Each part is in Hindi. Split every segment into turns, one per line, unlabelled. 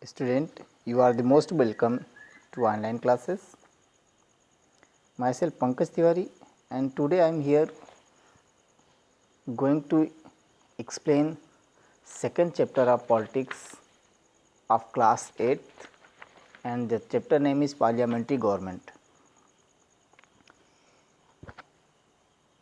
Student, you are the most welcome to online classes. Myself Pankaj Tiwari, and today I am here going to explain second chapter of politics of class 8th, and the chapter name is parliamentary government.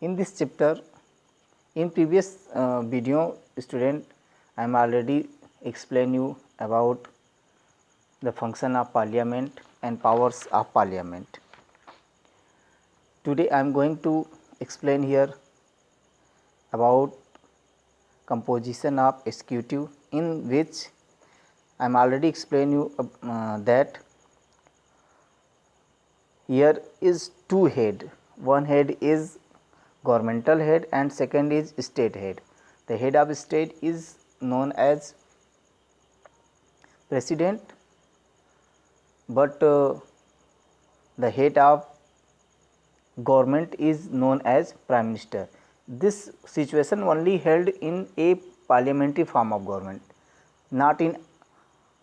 In this chapter, in previous video, student, I am already explain you about the function of parliament and powers of parliament. Today I am going to explain here about composition of executive, in which I am already explain you that here is two head. One head is governmental head and second is state head. The head of state is known as president, but the head of government is known as prime minister. This situation only held in a parliamentary form of government, not in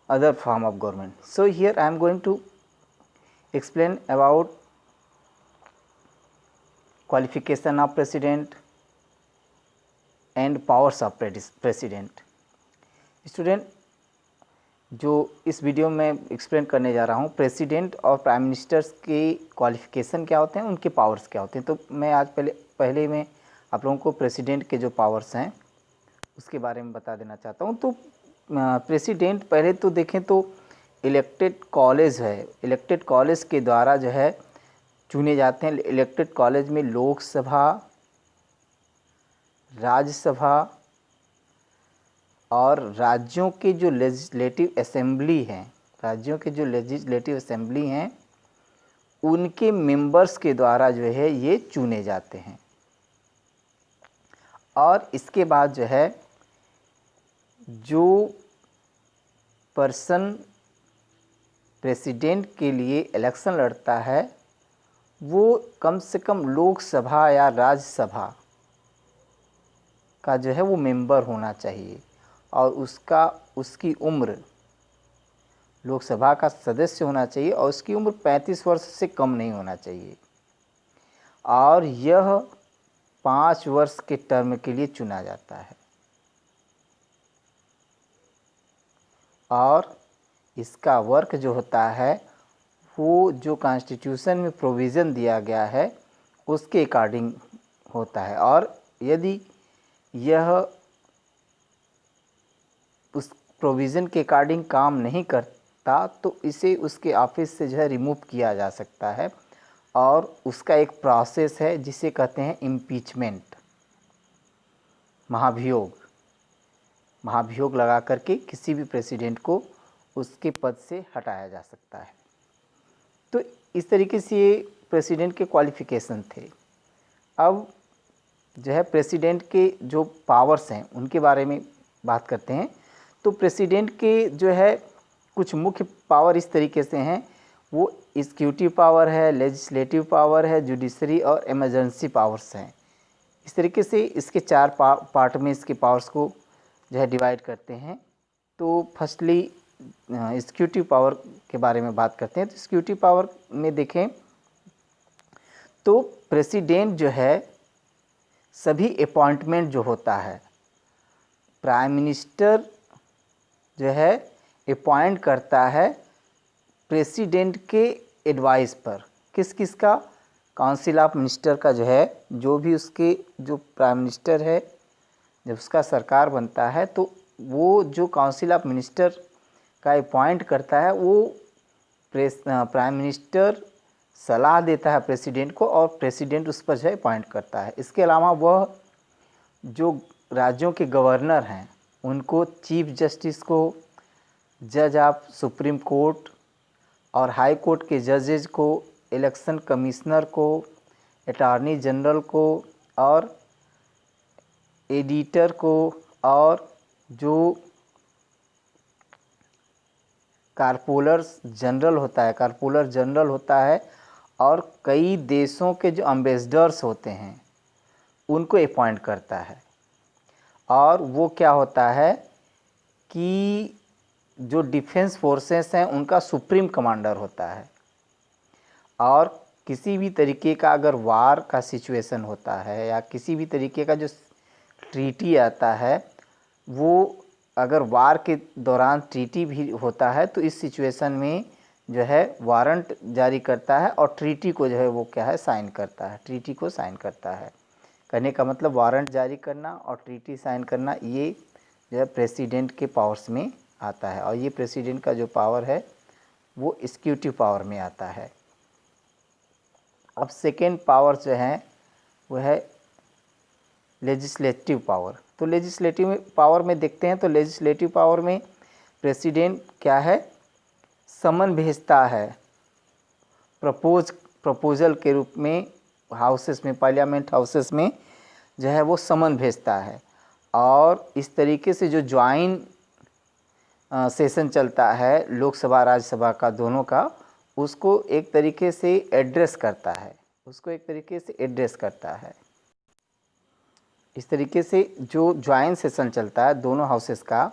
other form of government. So here I am going to explain about qualification of president and powers of president. Student, जो इस वीडियो में एक्सप्लेन करने जा रहा हूँ, प्रेसिडेंट और प्राइम मिनिस्टर्स के क्वालिफिकेशन क्या होते हैं, उनके पावर्स क्या होते हैं। तो मैं आज पहले मैं आप लोगों को प्रेसिडेंट के जो पावर्स हैं उसके बारे में बता देना चाहता हूँ। तो प्रेसिडेंट पहले तो देखें तो इलेक्टेड कॉलेज है, इलेक्टेड कॉलेज के द्वारा जो है चुने जाते हैं। इलेक्टेड कॉलेज में लोकसभा, राज्यसभा और राज्यों के जो लेजिस्लेटिव असेंबली हैं, राज्यों के जो लेजिस्लेटिव असेंबली हैं उनके मेंबर्स के द्वारा जो है ये चुने जाते हैं। और इसके बाद जो है जो पर्सन प्रेसिडेंट के लिए इलेक्शन लड़ता है वो कम से कम लोकसभा या राज्यसभा का जो है वो मेंबर होना चाहिए और उसकी उम्र लोकसभा का सदस्य होना चाहिए और उसकी उम्र 35 वर्ष से कम नहीं होना चाहिए और यह 5 वर्ष के टर्म के लिए चुना जाता है। और इसका वर्क जो होता है वो जो कॉन्स्टिट्यूशन में प्रोविज़न दिया गया है उसके अकॉर्डिंग होता है। और यदि यह उस प्रोविज़न के अकॉर्डिंग काम नहीं करता तो इसे उसके ऑफिस से जो है रिमूव किया जा सकता है। और उसका एक प्रोसेस है जिसे कहते हैं इम्पीचमेंट, महाभियोग लगा करके किसी भी प्रेसिडेंट को उसके पद से हटाया जा सकता है। तो इस तरीके से ये प्रेसिडेंट के क्वालिफ़िकेशन थे। अब जो है प्रेसिडेंट के जो पावर्स हैं उनके बारे में बात करते हैं। तो प्रेसिडेंट के जो है कुछ मुख्य पावर इस तरीके से हैं, वो एग्जीक्यूटिव पावर है, लेजिस्लेटिव पावर है, जुडिशरी और इमरजेंसी पावर्स हैं। इस तरीके से इसके 4 पार्ट में इसके पावर्स को जो है डिवाइड करते हैं। तो फर्स्टली एग्जीक्यूटिव पावर के बारे में बात करते हैं। तो एग्जीक्यूटिव पावर में देखें तो प्रेसिडेंट जो है सभी अपॉइंटमेंट जो होता है प्राइम मिनिस्टर जो है अपॉइंट करता है प्रेसिडेंट के एडवाइस पर। किस का? काउंसिल ऑफ मिनिस्टर का जो है, जो भी उसके जो प्राइम मिनिस्टर है जब उसका सरकार बनता है तो वो जो काउंसिल ऑफ मिनिस्टर का अपॉइंट करता है वो प्राइम मिनिस्टर सलाह देता है प्रेसिडेंट को और प्रेसिडेंट उस पर जो है अपॉइंट करता है। इसके अलावा वह जो राज्यों के गवर्नर हैं उनको, चीफ जस्टिस को, जज ऑफ सुप्रीम कोर्ट और हाई कोर्ट के जजेज को, इलेक्शन कमिश्नर को, अटॉर्नी जनरल को और एडिटर को और जो कारपोलर जनरल होता है और कई देशों के जो एम्बेसडर्स होते हैं उनको अपॉइंट करता है। और वो क्या होता है कि जो डिफेंस फोर्सेस हैं उनका सुप्रीम कमांडर होता है। और किसी भी तरीके का अगर वार का सिचुएशन होता है या किसी भी तरीके का जो ट्रीटी आता है, वो अगर वार के दौरान ट्रीटी भी होता है तो इस सिचुएशन में जो है वारंट जारी करता है और ट्रीटी को जो है वो क्या है साइन करता है, ट्रीटी को साइन करता है। कहने का मतलब वारंट जारी करना और ट्रीटी साइन करना ये जो है प्रेसिडेंट के पावर्स में आता है। और ये प्रेसिडेंट का जो पावर है वो एग्जीक्यूटिव पावर में आता है। अब सेकेंड पावर जो है वो है लेजिस्लेटिव पावर। तो लेजिस्लेटिव पावर में देखते हैं तो लेजिस्लेटिव पावर में प्रेसिडेंट क्या है, समन भेजता है, प्रपोजल के रूप में हाउसेस में, पार्लियामेंट हाउसेस में जो है वो समन भेजता है। और इस तरीके से जो ज्वाइन सेशन चलता है लोकसभा राज्यसभा का दोनों का, उसको एक तरीके से एड्रेस करता है, उसको एक तरीके से एड्रेस करता है। इस तरीके से जो ज्वाइन सेशन चलता है दोनों हाउसेस का,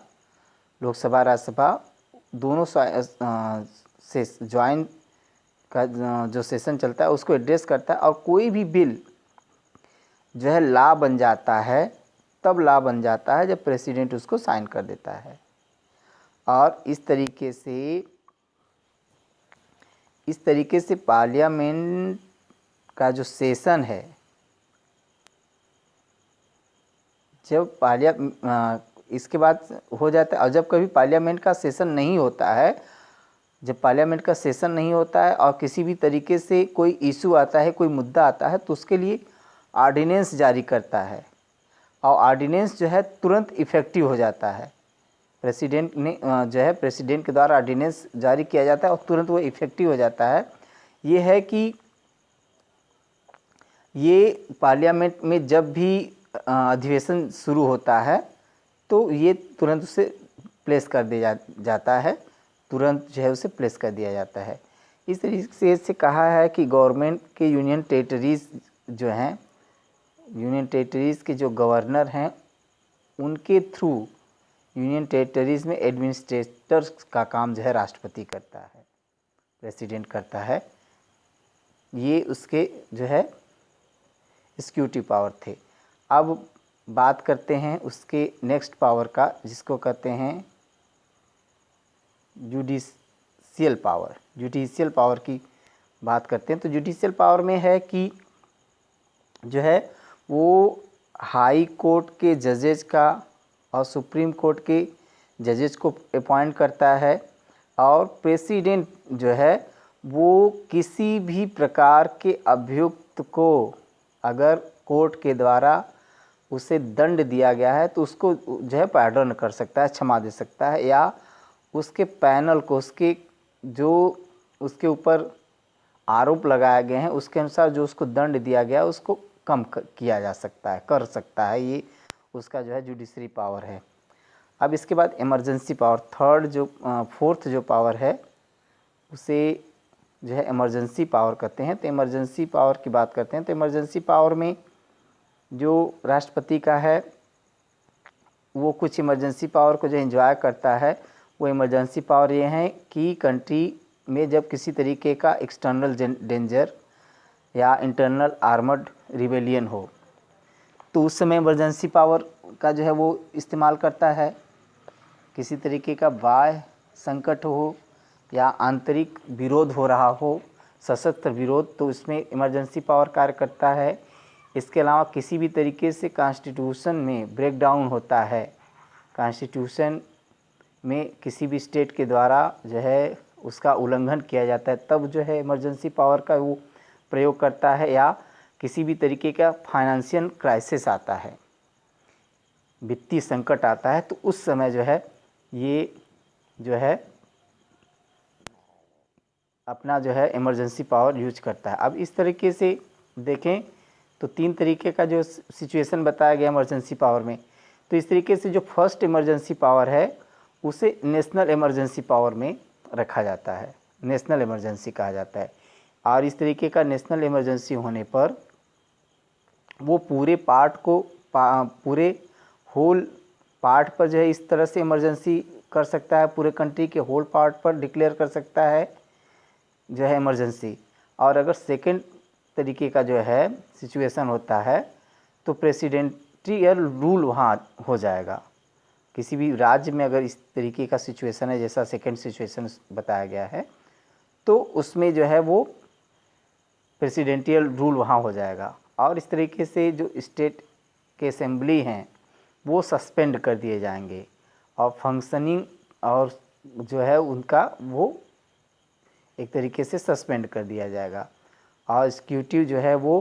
लोकसभा राज्यसभा दोनों से ज्वाइन का जो सेशन चलता है उसको एड्रेस करता है। और कोई भी बिल जो है लॉ बन जाता है, तब लॉ बन जाता है जब प्रेसिडेंट उसको साइन कर देता है। और इस तरीके से पार्लियामेंट का जो सेशन है, जब इसके बाद हो जाता है। और जब कभी पार्लियामेंट का सेशन नहीं होता है, जब पार्लियामेंट का सेशन नहीं होता है और किसी भी तरीके से कोई इशू आता है, कोई मुद्दा आता है, तो उसके लिए ऑर्डिनेंस जारी करता है। और ऑर्डिनेंस जो है तुरंत इफ़ेक्टिव हो जाता है। प्रेसिडेंट ने जो है प्रेसिडेंट के द्वारा ऑर्डिनेंस जारी किया जाता है और तुरंत वो इफ़ेक्टिव हो जाता है। ये है कि ये पार्लियामेंट में जब भी अधिवेशन शुरू होता है तो ये तुरंत उसे प्लेस कर दिया जाता है, तुरंत जो है उसे प्लेस कर दिया जाता है। इस तरीके से कहा है कि गवर्नमेंट के यूनियन टेरिटरीज़ जो हैं, यूनियन टेरिटरीज़ के जो गवर्नर हैं उनके थ्रू यूनियन टेरिटरीज़ में एडमिनिस्ट्रेटर्स का काम जो है राष्ट्रपति करता है, प्रेसिडेंट करता है। ये उसके जो है एग्जीक्यूटिव पावर थे। अब बात करते हैं उसके नेक्स्ट पावर का, जिसको कहते हैं जुडिशियल पावर। जुडिशियल पावर की बात करते हैं तो जुडिशियल पावर में है कि जो है वो हाई कोर्ट के जजेज का और सुप्रीम कोर्ट के जजेज को अपॉइंट करता है। और प्रेसिडेंट जो है वो किसी भी प्रकार के अभियुक्त को अगर कोर्ट के द्वारा उसे दंड दिया गया है तो उसको जो है पार्डन कर सकता है, क्षमा दे सकता है, या उसके पैनल को, उसके जो उसके ऊपर आरोप लगाए गए हैं उसके अनुसार जो उसको दंड दिया गया है उसको कम किया जा सकता है, कर सकता है। ये उसका जो है जुडिशरी पावर है। अब इसके बाद इमरजेंसी पावर, फोर्थ जो पावर है उसे जो है इमरजेंसी पावर कहते हैं। तो इमरजेंसी पावर की बात करते हैं तो इमरजेंसी पावर में जो राष्ट्रपति का है वो कुछ इमरजेंसी पावर को जो एंजॉय करता है। वो इमरजेंसी पावर ये है कि कंट्री में जब किसी तरीके का एक्सटर्नल डेंजर या इंटरनल आर्मर्ड रिबेलियन हो तो उस समय इमरजेंसी पावर का जो है वो इस्तेमाल करता है। किसी तरीके का बाह्य संकट हो या आंतरिक विरोध हो रहा हो, सशस्त्र विरोध, तो इसमें इमरजेंसी पावर कार्य करता है। इसके अलावा किसी भी तरीके से कॉन्स्टिट्यूशन में ब्रेकडाउन होता है, कॉन्स्टिट्यूशन में किसी भी स्टेट के द्वारा जो है उसका उल्लंघन किया जाता है, तब जो है इमरजेंसी पावर का वो प्रयोग करता है। या किसी भी तरीके का फाइनेंशियल क्राइसिस आता है, वित्तीय संकट आता है, तो उस समय जो है ये जो है अपना जो है इमरजेंसी पावर यूज करता है। अब इस तरीके से देखें तो तीन तरीके का जो सिचुएशन बताया गया इमरजेंसी पावर में। तो इस तरीके से जो फर्स्ट इमरजेंसी पावर है उसे नेशनल इमरजेंसी पावर में रखा जाता है, नेशनल इमरजेंसी कहा जाता है। और इस तरीके का नेशनल इमरजेंसी होने पर वो पूरे पार्ट को पूरे होल पार्ट पर जो है इस तरह से इमरजेंसी कर सकता है, पूरे कंट्री के होल पार्ट पर डिक्लेयर कर सकता है जो है इमरजेंसी। और अगर सेकेंड तरीके का जो है सिचुएशन होता है तो प्रेसिडेंटियल रूल वहाँ हो जाएगा। किसी भी राज्य में अगर इस तरीके का सिचुएशन है जैसा सेकेंड सिचुएशन बताया गया है तो उसमें जो है वो प्रेसिडेंटियल रूल वहाँ हो जाएगा। और इस तरीके से जो स्टेट के असेंबली हैं वो सस्पेंड कर दिए जाएंगे और फंक्शनिंग और जो है उनका वो एक तरीके से सस्पेंड कर दिया जाएगा और एग्जीक्यूटिव जो है वो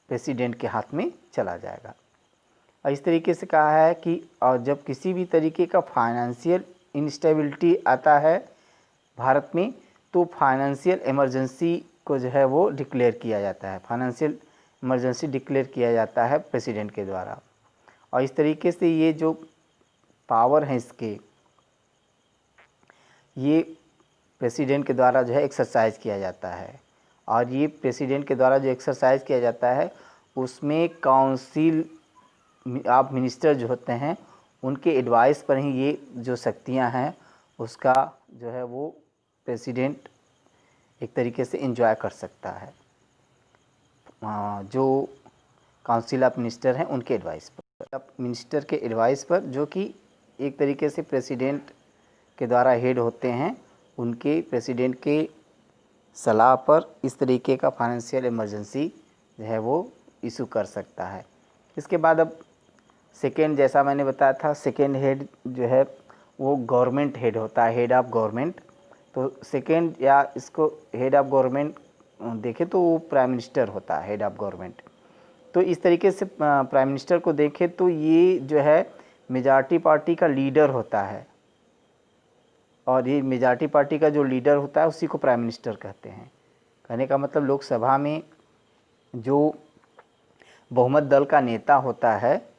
प्रेसिडेंट के हाथ में चला जाएगा। और इस तरीके से कहा है कि और जब किसी भी तरीके का फाइनेंशियल इंस्टेबिलिटी आता है भारत में तो फाइनेंशियल इमरजेंसी को जो है वो डिक्लेयर किया जाता है, फाइनेंशियल इमरजेंसी डिक्लेयर किया जाता है प्रेसिडेंट के द्वारा। और इस तरीके से ये जो पावर हैं इसके ये प्रेसिडेंट के द्वारा जो है एक्सरसाइज किया जाता है। और ये प्रेसिडेंट के द्वारा जो एक्सरसाइज किया जाता है उसमें काउंसिल ऑफ मिनिस्टर जो होते हैं उनके एडवाइस पर ही ये जो शक्तियां हैं उसका जो है वो प्रेसिडेंट एक तरीके से एंजॉय कर सकता है, जो काउंसिल ऑफ मिनिस्टर हैं उनके एडवाइस पर, मिनिस्टर के एडवाइस पर, जो कि एक तरीके से प्रेसिडेंट के द्वारा हेड होते हैं, उनके प्रेसिडेंट के सलाह पर इस तरीके का फाइनेंशियल इमरजेंसी जो है वो इशू कर सकता है। इसके बाद अब सेकेंड, जैसा मैंने बताया था, सेकेंड हेड जो है वो गवर्नमेंट हेड होता है, हेड ऑफ गवर्नमेंट। तो सेकेंड या इसको हेड ऑफ गवर्नमेंट देखें तो वो प्राइम मिनिस्टर होता है, हेड ऑफ गवर्नमेंट। तो इस तरीके से प्राइम मिनिस्टर को देखें तो ये जो है मेजॉरिटी पार्टी का लीडर होता है और ये मेजॉरिटी पार्टी का जो लीडर होता है उसी को प्राइम मिनिस्टर कहते हैं। कहने का मतलब लोकसभा में जो बहुमत दल का नेता होता है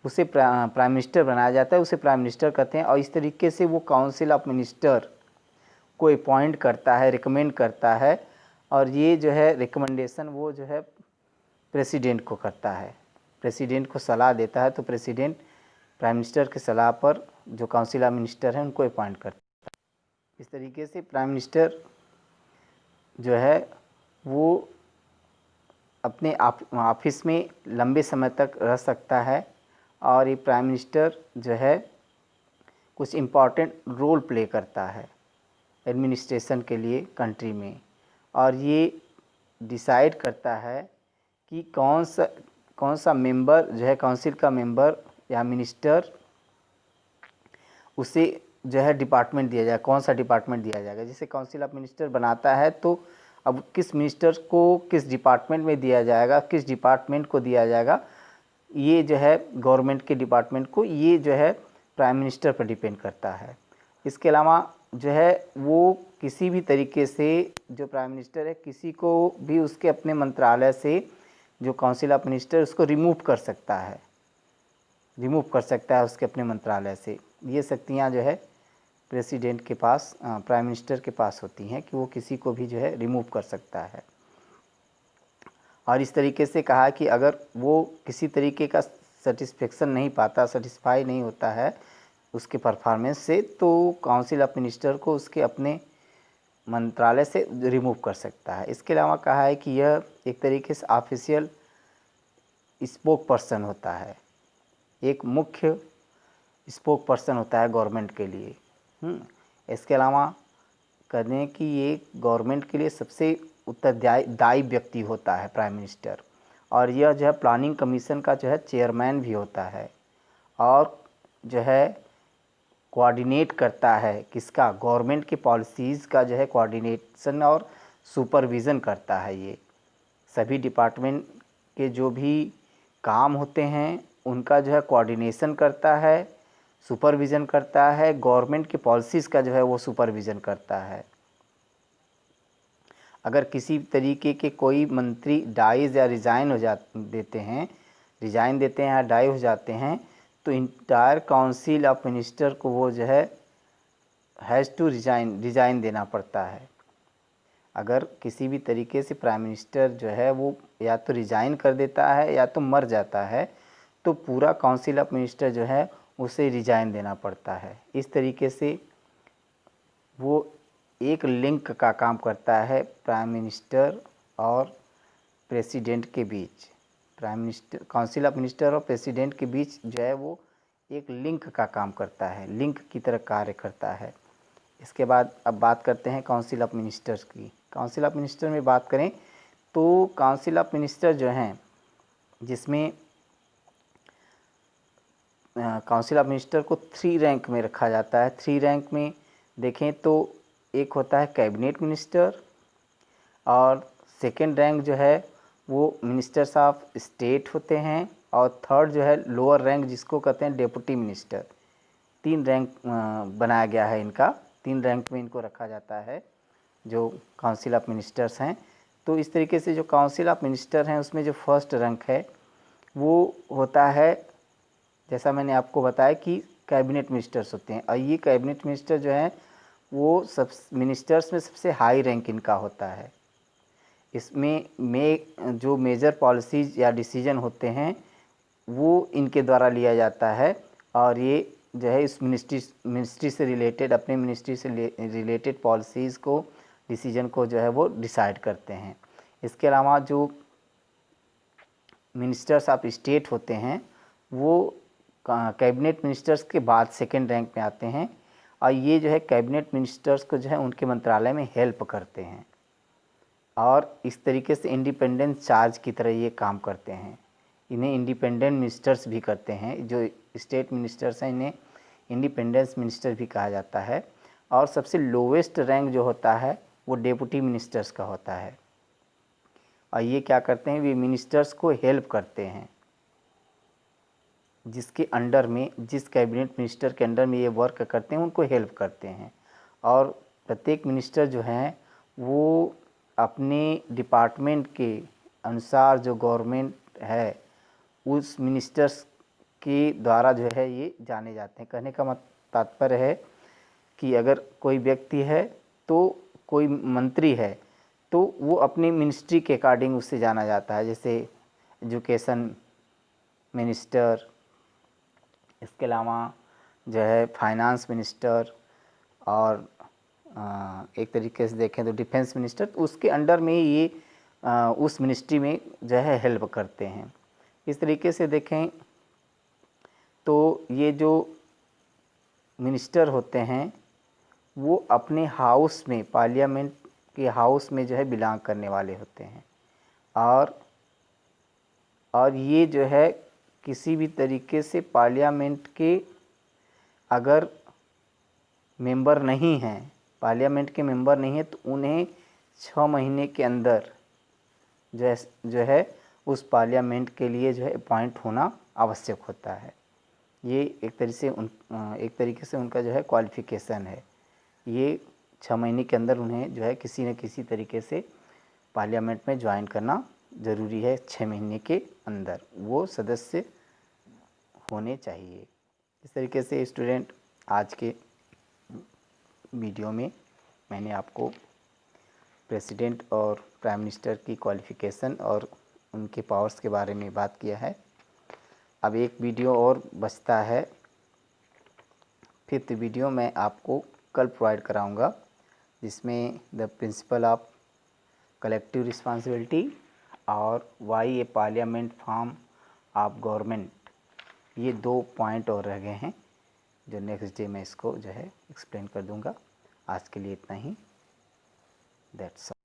उसे प्राइम मिनिस्टर बनाया जाता है, उसे प्राइम मिनिस्टर कहते हैं। और इस तरीके से वो काउंसिल ऑफ मिनिस्टर को अपॉइंट करता है, रिकमेंड करता है और ये जो है रिकमेंडेशन वो जो है प्रेसिडेंट को करता है, प्रेसिडेंट को सलाह देता है। तो प्रेसिडेंट प्राइम मिनिस्टर की सलाह पर जो काउंसिल ऑफ मिनिस्टर हैं उनको अपॉइंट करता है। इस तरीके से प्राइम मिनिस्टर जो है वो अपने ऑफिस में लंबे समय तक रह सकता है और ये प्राइम मिनिस्टर जो है कुछ इम्पॉर्टेंट रोल प्ले करता है एडमिनिस्ट्रेशन के लिए कंट्री में। और ये डिसाइड करता है कि कौन सा मेंबर जो है काउंसिल का मेंबर या मिनिस्टर उसे जो है डिपार्टमेंट दिया जाए, कौन सा डिपार्टमेंट दिया जाएगा। जैसे काउंसिल ऑफ मिनिस्टर बनाता है तो अब किस मिनिस्टर को किस डिपार्टमेंट में दिया जाएगा, किस डिपार्टमेंट को दिया जाएगा, ये जो है गवर्नमेंट के डिपार्टमेंट को, ये जो है प्राइम मिनिस्टर पर डिपेंड करता है। इसके अलावा जो है वो किसी भी तरीके से जो प्राइम मिनिस्टर है किसी को भी उसके अपने मंत्रालय से जो काउंसिल ऑफ मिनिस्टर उसको रिमूव कर सकता है, उसके अपने मंत्रालय से। ये शक्तियाँ जो है प्रेसिडेंट के पास, प्राइम मिनिस्टर के पास होती हैं कि वो किसी को भी जो है रिमूव कर सकता है। और इस तरीके से कहा कि अगर वो किसी तरीके का सेटिस्फेक्शन नहीं पाता, सेटिस्फाई नहीं होता है उसके परफॉर्मेंस से, तो काउंसिल ऑफ मिनिस्टर को उसके अपने मंत्रालय से रिमूव कर सकता है। इसके अलावा कहा है कि यह एक तरीके से ऑफिशियल स्पोक पर्सन होता है, एक मुख्य स्पोक पर्सन होता है गवर्नमेंट के लिए। इसके अलावा कहने कि ये गवर्नमेंट के लिए सबसे उत्तरदायी व्यक्ति होता है प्राइम मिनिस्टर। और यह जो है प्लानिंग कमीशन का जो है चेयरमैन भी होता है और जो है कोऑर्डिनेट करता है किसका, गवर्नमेंट की पॉलिसीज़ का जो है कोऑर्डिनेशन और सुपरविज़न करता है। ये सभी डिपार्टमेंट के जो भी काम होते हैं उनका जो है कोऑर्डिनेशन करता है, सुपरविज़न करता है, गवर्नमेंट की पॉलिसीज़ का जो है वो सुपरविज़न करता है। अगर किसी तरीके के कोई मंत्री डाइज या रिज़ाइन देते हैं या डाई हो जाते हैं तो इंटायर काउंसिल ऑफ मिनिस्टर को वो जो है हैज़ टू रिज़ाइन देना पड़ता है। अगर किसी भी तरीके से प्राइम मिनिस्टर जो है वो या तो रिज़ाइन कर देता है या तो मर जाता है तो पूरा काउंसिल ऑफ मिनिस्टर जो है उसे रिजाइन देना पड़ता है। इस तरीके से वो एक लिंक का काम करता है प्राइम मिनिस्टर और प्रेसिडेंट के बीच। Prime minister, council of minister और प्रेसिडेंट के बीच जो है वो एक लिंक का काम करता है, लिंक की तरह कार्य करता है। इसके बाद अब बात करते हैं काउंसिल ऑफ मिनिस्टर्स की। काउंसिल ऑफ मिनिस्टर में बात करें तो काउंसिल ऑफ मिनिस्टर जो हैं, जिसमें काउंसिल ऑफ मिनिस्टर को 3 रैंक में रखा जाता है। 3 रैंक में देखें तो एक होता है कैबिनेट मिनिस्टर, और सेकंड रैंक जो है वो मिनिस्टर्स ऑफ स्टेट होते हैं, और थर्ड जो है लोअर रैंक जिसको कहते हैं डेप्यूटी मिनिस्टर। 3 रैंक बनाया गया है इनका, 3 रैंक में इनको रखा जाता है जो काउंसिल ऑफ मिनिस्टर्स हैं। तो इस तरीके से जो काउंसिल ऑफ मिनिस्टर हैं उसमें जो फर्स्ट रैंक है वो होता है, जैसा मैंने आपको बताया कि कैबिनेट मिनिस्टर्स होते हैं, और ये कैबिनेट मिनिस्टर जो हैं वो सब मिनिस्टर्स में सबसे हाई रैंक इनका होता है। इसमें जो मेजर पॉलिसीज़ या डिसीजन होते हैं वो इनके द्वारा लिया जाता है, और ये जो है इस मिनिस्ट्री से रिलेटेड, अपने मिनिस्ट्री से रिलेटेड पॉलिसीज़ को, डिसीजन को जो है वो डिसाइड करते हैं। इसके अलावा जो मिनिस्टर्स ऑफ स्टेट होते हैं वो कैबिनेट मिनिस्टर्स के बाद सेकंड रैंक में आते हैं, और ये जो है कैबिनेट मिनिस्टर्स को जो है उनके मंत्रालय में हेल्प करते हैं, और इस तरीके से इंडिपेंडेंट चार्ज की तरह ये काम करते हैं। इन्हें इंडिपेंडेंट मिनिस्टर्स भी करते हैं, जो स्टेट मिनिस्टर्स हैं इन्हें इंडिपेंडेंस मिनिस्टर भी कहा जाता है। और सबसे लोवेस्ट रैंक जो होता है वो डेप्यूटी मिनिस्टर्स का होता है, और ये क्या करते हैं, वे मिनिस्टर्स को हेल्प करते हैं, जिसके अंडर में, जिस कैबिनेट मिनिस्टर के अंडर में ये वर्क करते हैं उनको हेल्प करते हैं। और प्रत्येक मिनिस्टर जो हैं वो अपने डिपार्टमेंट के अनुसार जो गवर्नमेंट है उस मिनिस्टर्स के द्वारा जो है ये जाने जाते हैं। कहने का तात्पर्य है कि अगर कोई व्यक्ति है तो कोई मंत्री है तो वो अपनी मिनिस्ट्री के अकॉर्डिंग उससे जाना जाता है, जैसे एजुकेशन मिनिस्टर, इसके अलावा जो है फाइनेंस मिनिस्टर, और एक तरीके से देखें तो डिफेंस मिनिस्टर, तो उसके अंडर में ये उस मिनिस्ट्री में जो है हेल्प करते हैं। इस तरीके से देखें तो ये जो मिनिस्टर होते हैं वो अपने हाउस में, पार्लियामेंट के हाउस में जो है बिलोंग करने वाले होते हैं, और ये जो है किसी भी तरीके से पार्लियामेंट के अगर मेंबर नहीं हैं, पार्लियामेंट के मेंबर नहीं हैं, तो उन्हें 6 महीने के अंदर जो है उस पार्लियामेंट के लिए जो है अपॉइंट होना आवश्यक होता है। ये एक तरीके से उनका जो है क्वालिफ़िकेशन है। ये 6 महीने के अंदर उन्हें जो है किसी न किसी तरीके से पार्लियामेंट में ज्वाइन करना ज़रूरी है। 6 महीने के अंदर वो सदस्य होने चाहिए। इस तरीके से स्टूडेंट, आज के वीडियो में मैंने आपको प्रेसिडेंट और प्राइम मिनिस्टर की क्वालिफ़िकेशन और उनके पावर्स के बारे में बात किया है। अब एक वीडियो और बचता है, 5th वीडियो मैं आपको कल प्रोवाइड कराऊंगा, जिसमें the principle of collective responsibility और why a parliament form of government, ये 2 पॉइंट और रह गए हैं जो नेक्स्ट डे मैं इसको जो है एक्सप्लेन कर दूंगा। आज के लिए इतना ही, दैट्स ऑल।